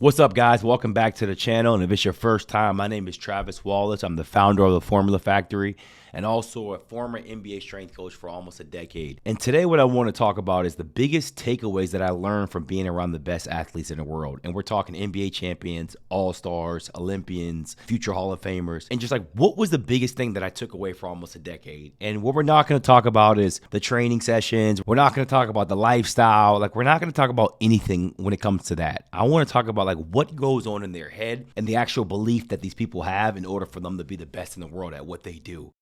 What's up, guys? Welcome back to the channel. And if it's your first time, my name is Travis Wallace. I'm the founder of the Formula Factory and also a former NBA strength coach for almost a decade. And today what I want to talk about is the biggest takeaways that I learned from being around the best athletes in the world. And we're talking NBA champions, all-stars, Olympians, future Hall of Famers, and just like what was the biggest thing that I took away for almost a decade. And what we're not going to talk about is the training sessions. We're not going to talk about the lifestyle. Like, we're not going to talk about anything when it comes to that. I want to talk about like what goes on in their head and the actual belief that these people have in order for them to be the best in the world at what they do.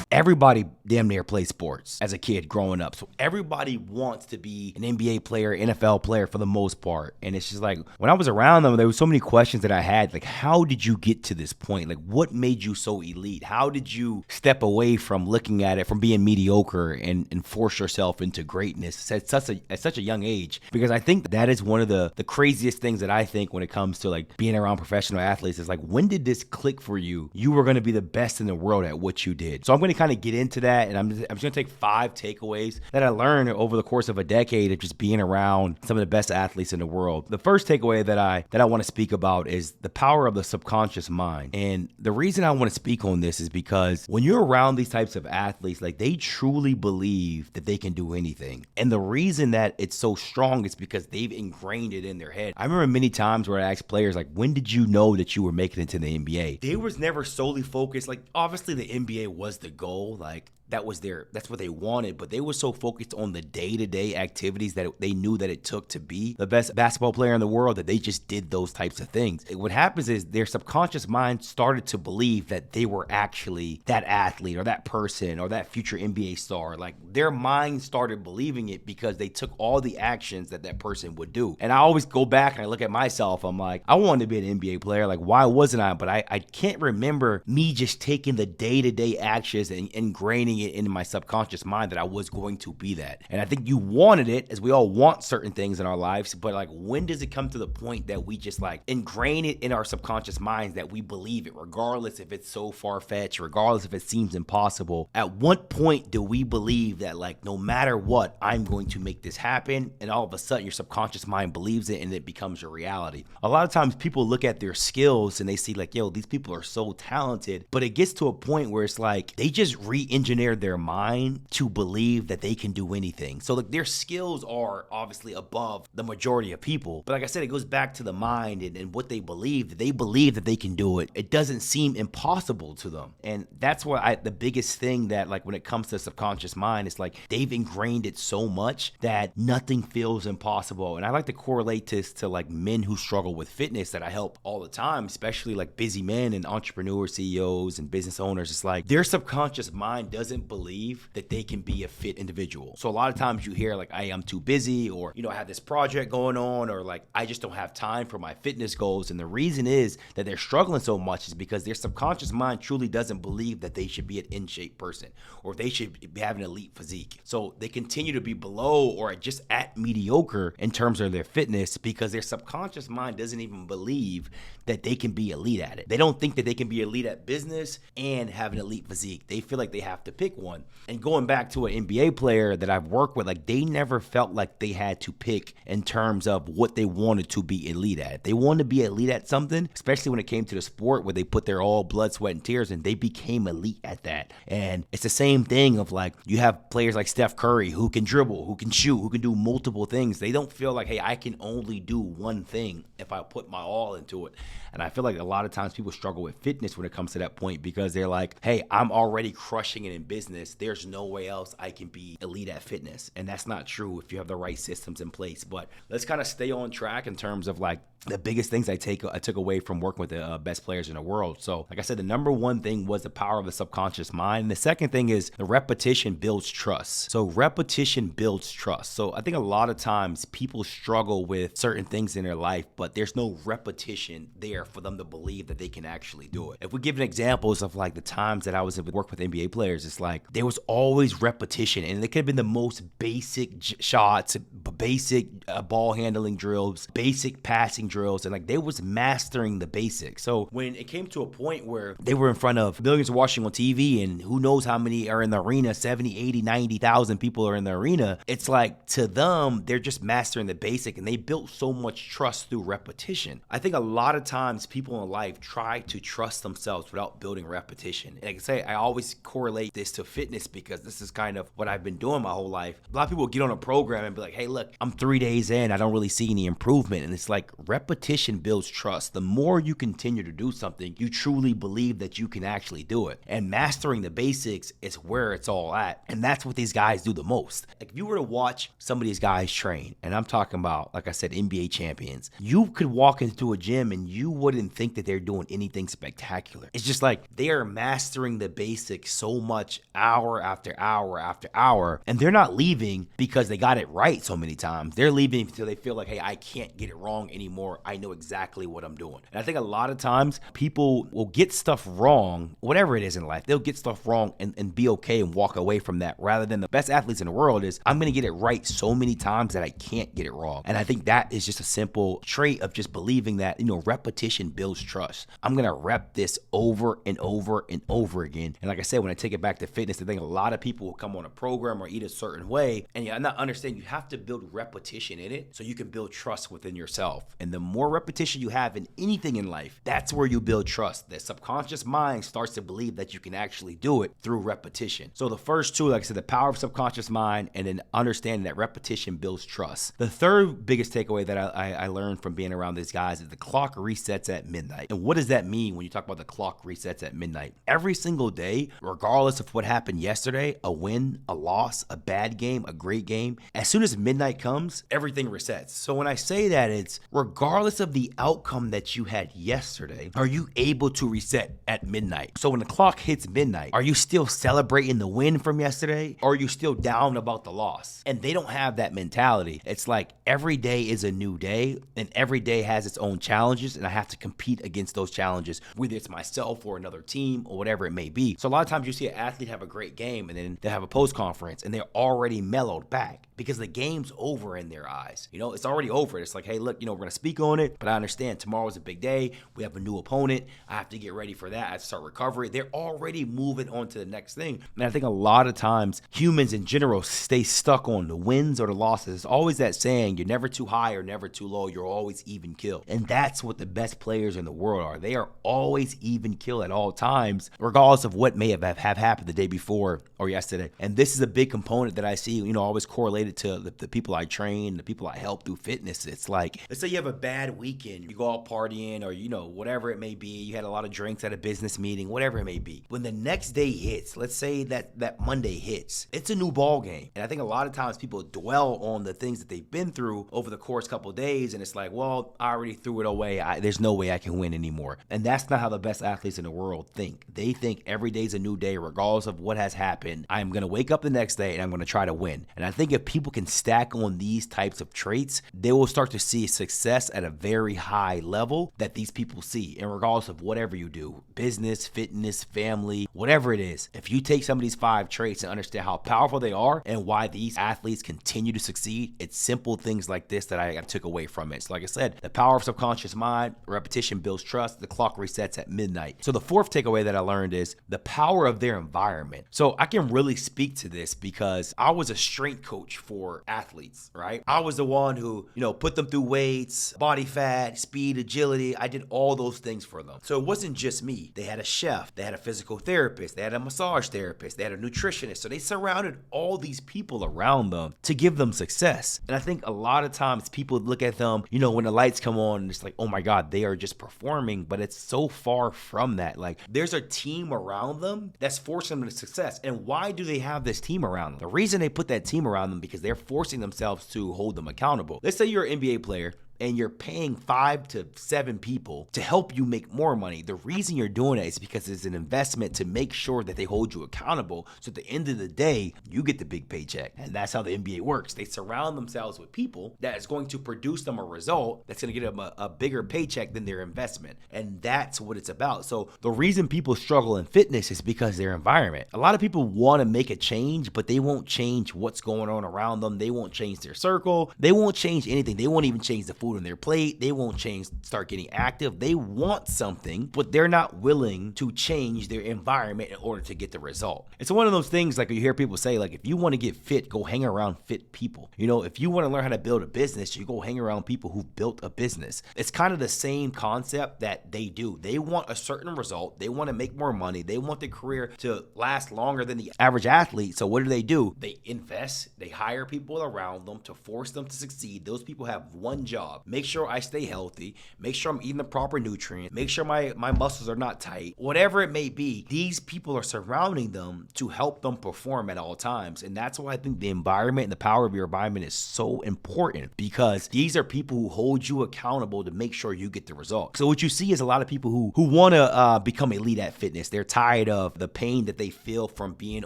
Everybody damn near plays sports as a kid growing up. So everybody wants to be an NBA player, NFL player for the most part. And it's just like, when I was around them, there were so many questions that I had. Like, how did you get to this point? Like, what made you so elite? How did you step away from looking at it, from being mediocre and force yourself into greatness at such a young age? Because I think that is one of the craziest things that I think when it comes to like being around professional athletes is like, when did this click for you? You were going to be the best in the world at what you did. So I'm going to kind of get into that, and I'm just going to take 5 takeaways that I learned over the course of a decade of just being around some of the best athletes in the world. The first takeaway that I want to speak about is the power of the subconscious mind. And the reason I want to speak on this is because when you're around these types of athletes, like, they truly believe that they can do anything. And the reason that it's so strong is because they've ingrained it in their head. I remember many times where I asked players, like, when did you know that you were making it to the NBA? They was never solely focused. Like, obviously the NBA was the goal. Like, that's what they wanted, but they were so focused on the day-to-day activities that they knew that it took to be the best basketball player in the world, that they just did those types of things. What happens is their subconscious mind started to believe that they were actually that athlete or that person or that future NBA star. Like, their mind started believing it because they took all the actions that person would do. And I always go back and I look at myself. I'm like, I wanted to be an NBA player. Like, why wasn't I? But I can't remember me just taking the day-to-day actions and ingraining it into my subconscious mind that I was going to be that. And I think you wanted it, as we all want certain things in our lives, but like, when does it come to the point that we just like ingrain it in our subconscious minds that we believe it, regardless if it's so far-fetched, regardless if it seems impossible? At what point do we believe that, like, no matter what, I'm going to make this happen? And all of a sudden your subconscious mind believes it and it becomes your reality. A lot of times people look at their skills and they see like, yo, these people are so talented, but it gets to a point where it's like they just re-engineer their mind to believe that they can do anything. So like, their skills are obviously above the majority of people, but like I said, it goes back to the mind and what they believe, that they believe that they can do it. It doesn't seem impossible to them. And that's why the biggest thing that, like, when it comes to subconscious mind, it's like they've ingrained it so much that nothing feels impossible. And I like to correlate this to like men who struggle with fitness that I help all the time, especially like busy men and entrepreneurs, CEOs and business owners. It's like their subconscious mind doesn't believe that they can be a fit individual. So a lot of times you hear like, I'm too busy, or, I have this project going on, or like, I just don't have time for my fitness goals. And the reason is that they're struggling so much is because their subconscious mind truly doesn't believe that they should be an in-shape person, or they should have an elite physique. So they continue to be below or just at mediocre in terms of their fitness because their subconscious mind doesn't even believe that they can be elite at it. They don't think that they can be elite at business and have an elite physique. They feel like they have to pick one. And going back to an NBA player that I've worked with, like, they never felt like they had to pick in terms of what they wanted to be elite at. They wanted to be elite at something, especially when it came to the sport where they put their all blood, sweat, and tears, and they became elite at that. And it's the same thing of like, you have players like Steph Curry who can dribble, who can shoot, who can do multiple things. They don't feel like, hey, I can only do one thing if I put my all into it. And I feel like a lot of times people struggle with fitness when it comes to that point because they're like, hey, I'm already crushing it in business. There's no way else I can be elite at fitness. And that's not true if you have the right systems in place. But let's kind of stay on track in terms of like the biggest things I took away from working with the best players in the world. So like I said, the number one thing was the power of the subconscious mind. And the second thing is the repetition builds trust. So repetition builds trust. So I think a lot of times people struggle with certain things in their life, but there's no repetition there for them to believe that they can actually do it. If we give examples of like the times that I was work with NBA players, it's like there was always repetition, and it could have been the most basic shots, basic ball handling drills, basic passing drills, and like they was mastering the basics. So when it came to a point where they were in front of millions watching on TV, and who knows how many are in the arena, 70, 80, 90,000 people are in the arena, it's like to them, they're just mastering the basic, and they built so much trust through repetition. I think a lot of times people in life try to trust themselves without building repetition. And like I say, I always correlate this to fitness because this is kind of what I've been doing my whole life. A lot of people get on a program and be like, hey, look, I'm 3 days in, I don't really see any improvement. And it's like repetition builds trust. The more you continue to do something, you truly believe that you can actually do it. And mastering the basics is where it's all at. And that's what these guys do the most. Like if you were to watch some of these guys train, and I'm talking about, like I said, NBA champions, you could walk into a gym and you wouldn't think that they're doing anything spectacular. It's just like they are mastering the basics so much hour after hour after hour, and they're not leaving because they got it right so many times. They're leaving until they feel like, hey, I can't get it wrong anymore. I know exactly what I'm doing. And I think a lot of times people will get stuff wrong, whatever it is in life, they'll get stuff wrong and be okay and walk away from that, rather than the best athletes in the world is, I'm going to get it right so many times that I can't get it wrong. And I think that is just a simple trait of just believing that, repetition builds trust. I'm going to rep this over and over and over again. And like I said, when I take it back to fitness, I think a lot of people will come on a program or eat a certain way, and you not understand you have to build repetition in it so you can build trust within yourself. And the more repetition you have in anything in life, that's where you build trust. The subconscious mind starts to believe that you can actually do it through repetition. So the first two, like I said, the power of subconscious mind, and then understanding that repetition builds trust. The third biggest takeaway that I learned from being around these guys is the clock resets at midnight. And what does that mean when you talk about the clock resets at midnight? Every single day, regardless of what happened yesterday, a win, a loss, a bad game, a great game, as soon as midnight comes, everything resets. So when I say that, it's regardless of the outcome that you had yesterday, are you able to reset at midnight? So when the clock hits midnight, are you still celebrating the win from yesterday? Or are you still down about the loss? And they don't have that mentality. It's like every day is a new day, and every day has its own challenges, and I have to compete against those challenges, whether it's myself or another team or whatever it may be. So a lot of times you see an athlete have a great game, and then they have a post conference and they're already mellowed back because the game's over in their eyes. It's already over. It's like, hey, look, we're going to speak on it, but I understand tomorrow's a big day. We have a new opponent. I have to get ready for that. I have to start recovery. They're already moving on to the next thing. And I think a lot of times humans in general stay stuck on the wins or the losses. It's always that saying, you're never too high or never too low. You're always even kill. And that's what the best players in the world are. They are always even kill at all times, regardless of what may have happened the day before or yesterday. And this is a big component that I see, always correlated to the people I train, the people I help through fitness. It's like, let's say you have a bad weekend, you go out partying or, whatever it may be, you had a lot of drinks at a business meeting, whatever it may be. When the next day hits, let's say that Monday hits, it's a new ball game. And I think a lot of times people dwell on the things that they've been through over the course couple of days, and it's like, well, I already threw it away. There's no way I can win anymore. And that's not how the best athletes in the world think. They think every day's a new day, regardless of what has happened. I'm going to wake up the next day and I'm going to try to win. And I think if people can stack on these types of traits, they will start to see success at a very high level that these people see. And regardless of whatever you do, business, fitness, family, whatever it is, if you take some of these 5 traits and understand how powerful they are and why these athletes continue to succeed, it's simple things like this that I took away from it. So like I said, the power of subconscious mind, repetition builds trust, the clock resets at midnight. So the fourth takeaway that I learned is the power of their environment. So I can really speak to this because I was a strength coach for athletes, right? I was the one who, put them through weights, body fat, speed, agility. I did all those things for them. So it wasn't just me. They had a chef, they had a physical therapist, they had a massage therapist, they had a nutritionist. So they surrounded all these people around them to give them success. And I think a lot of times people look at them, when the lights come on, and it's like, oh my God, they are just performing, but it's so far from that. Like there's a team around them that's forcing them to success. And why do they have this team around them? The reason they put that team around them because they're forcing themselves to hold them accountable. Let's say you're an NBA player and you're paying 5 to 7 people to help you make more money, the reason you're doing it is because it's an investment to make sure that they hold you accountable. So at the end of the day, you get the big paycheck. And that's how the NBA works. They surround themselves with people that is going to produce them a result that's going to get them a bigger paycheck than their investment. And that's what it's about. So the reason people struggle in fitness is because their environment. A lot of people want to make a change, but they won't change what's going on around them. They won't change their circle. They won't change anything. They won't even change the food on their plate. They won't start getting active. They want something, but they're not willing to change their environment in order to get the result. It's one of those things like you hear people say, like, if you want to get fit, go hang around fit people. If you want to learn how to build a business, you go hang around people who've built a business. It's kind of the same concept that they do. They want a certain result. They want to make more money. They want their career to last longer than the average athlete. So what do? They invest. They hire people around them to force them to succeed. Those people have one job. Make sure I stay healthy. Make sure I'm eating the proper nutrients. Make sure my muscles are not tight. Whatever it may be, these people are surrounding them to help them perform at all times. And that's why I think the environment and the power of your environment is so important, because these are people who hold you accountable to make sure you get the result. So what you see is a lot of people who want to become elite at fitness. They're tired of the pain that they feel from being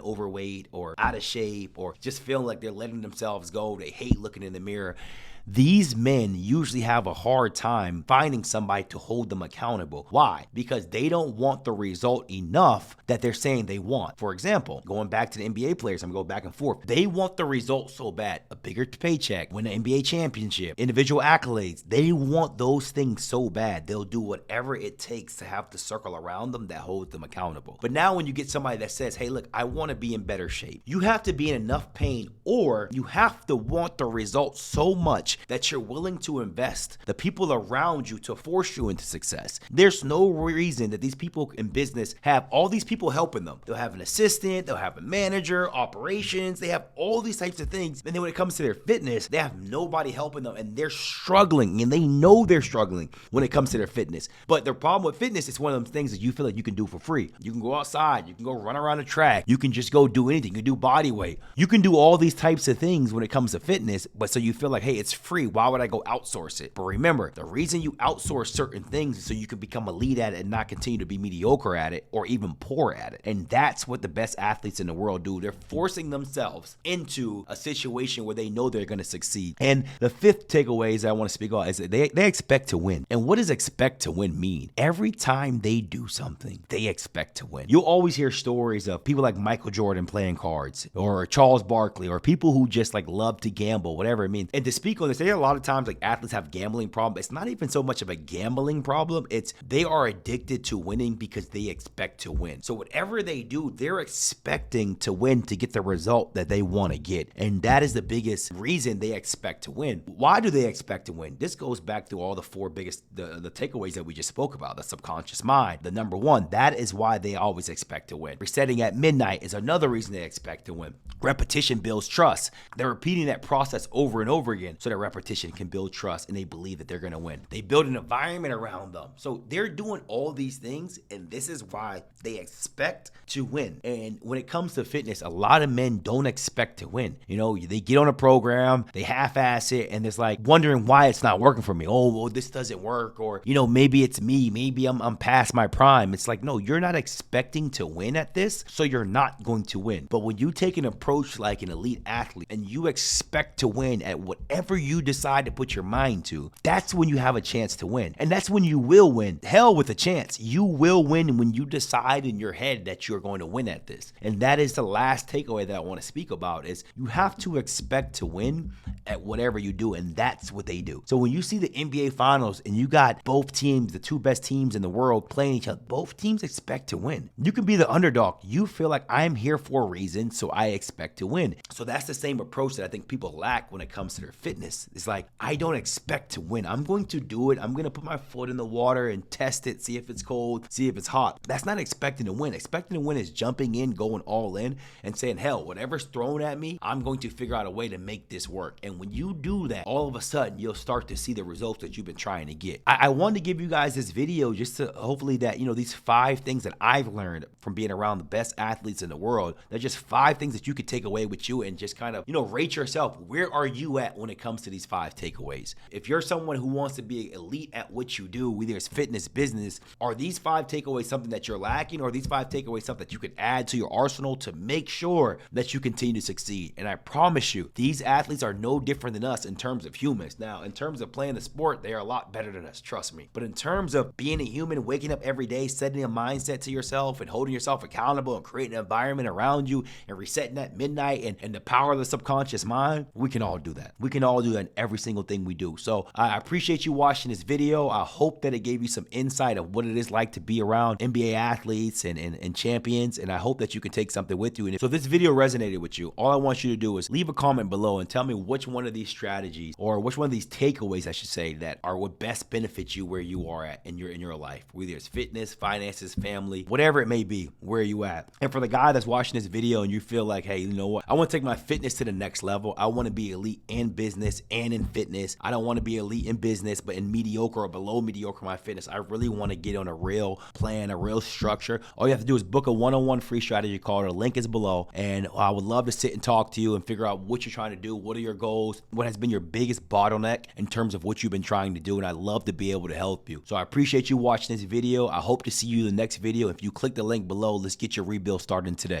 overweight or out of shape or just feeling like they're letting themselves go. They hate looking in the mirror. These men usually have a hard time finding somebody to hold them accountable. Why? Because they don't want the result enough that they're saying they want. For example, going back to the NBA players, I'm going back and forth. They want the result so bad. A bigger paycheck, win an NBA championship, individual accolades. They want those things so bad. They'll do whatever it takes to have the circle around them that holds them accountable. But now when you get somebody that says, hey, look, I want to be in better shape, you have to be in enough pain, or you have to want the result so much that you're willing to invest the people around you to force you into success. There's no reason that these people in business have all these people helping them. They'll have an assistant, they'll have a manager, operations, they have all these types of things. And then when it comes to their fitness, they have nobody helping them, and they're struggling, and they know they're struggling when it comes to their fitness. But the problem with fitness, it's one of those things that you feel like you can do for free. You can go outside, you can go run around a track, you can just go do anything, you can do body weight. You can do all these types of things when it comes to fitness, but so you feel like, hey, it's free. Why would I go outsource it? But remember, the reason you outsource certain things is so you can become elite at it and not continue to be mediocre at it or even poor at it. And that's what the best athletes in the world do. They're forcing themselves into a situation where they know they're going to succeed. And the fifth takeaway I want to speak on is that they expect to win. And what does expect to win mean? Every time they do something, they expect to win. You'll always hear stories of people like Michael Jordan playing cards, or Charles Barkley, or people who just like love to gamble, whatever it means. And to speak on this, there are a lot of times like athletes have gambling problems. It's not even so much of a gambling problem. It's they are addicted to winning because they expect to win. So whatever they do, they're expecting to win to get the result that they want to get. And that is the biggest reason they expect to win. Why do they expect to win? This goes back to all the four biggest, the takeaways that we just spoke about. The subconscious mind, the number one, that is why they always expect to win. Resetting at midnight is another reason they expect to win. Repetition builds trust. They're repeating that process over and over again so that repetition can build trust, and they believe that they're going to win. They build an environment around them. So they're doing all these things, and this is why they expect to win. And when it comes to fitness, a lot of men don't expect to win. They get on a program, they half-ass it, and it's like wondering why it's not working for me. Oh, well, this doesn't work, or maybe it's me. Maybe I'm past my prime. It's like, no, you're not expecting to win at this, so you're not going to win. But when you take an approach like an elite athlete and you expect to win at whatever you decide to put your mind to, that's when you have a chance to win. And that's when you will win. Hell with a chance. You will win when you decide in your head that you're going to win at this. And that is the last takeaway that I want to speak about, is you have to expect to win at whatever you do. And that's what they do. So when you see the NBA finals and you got both teams, the two best teams in the world playing each other, both teams expect to win. You can be the underdog. You feel like I'm here for a reason, so I expect to win. So that's the same approach that I think people lack when it comes to their fitness. It's like, I don't expect to win. I'm going to do it. I'm going to put my foot in the water and test it, see if it's cold, see if it's hot. That's not expecting to win. Expecting to win is jumping in, going all in, and saying, hell, whatever's thrown at me, I'm going to figure out a way to make this work. And And when you do that, all of a sudden you'll start to see the results that you've been trying to get. I wanted to give you guys this video just to hopefully that, these 5 things that I've learned from being around the best athletes in the world. They're just 5 things that you could take away with you and just kind of, rate yourself. Where are you at when it comes to these 5 takeaways? If you're someone who wants to be elite at what you do, whether it's fitness, business, are these 5 takeaways something that you're lacking, or are these 5 takeaways something that you could add to your arsenal to make sure that you continue to succeed? And I promise you, these athletes are no different than us in terms of humans. Now, in terms of playing the sport, they are a lot better than us, trust me. But in terms of being a human, waking up every day, setting a mindset to yourself and holding yourself accountable and creating an environment around you and resetting at midnight and the power of the subconscious mind, we can all do that. We can all do that in every single thing we do. So I appreciate you watching this video. I hope that it gave you some insight of what it is like to be around NBA athletes and champions, and I hope that you can take something with you. And so if this video resonated with you, all I want you to do is leave a comment below and tell me which one of these strategies, or which one of these takeaways, I should say, that are what best benefits you where you are at in your life, whether it's fitness, finances, family, whatever it may be, where are you at? And for the guy that's watching this video and you feel like, hey, you know what? I want to take my fitness to the next level. I want to be elite in business and in fitness. I don't want to be elite in business, but in mediocre or below mediocre my fitness. I really want to get on a real plan, a real structure. All you have to do is book a one-on-one free strategy call. The link is below. And I would love to sit and talk to you and figure out what you're trying to do. What are your goals? What has been your biggest bottleneck in terms of what you've been trying to do? And I'd love to be able to help you. So I appreciate you watching this video. I hope to see you in the next video. If you click the link below, let's get your rebuild started today.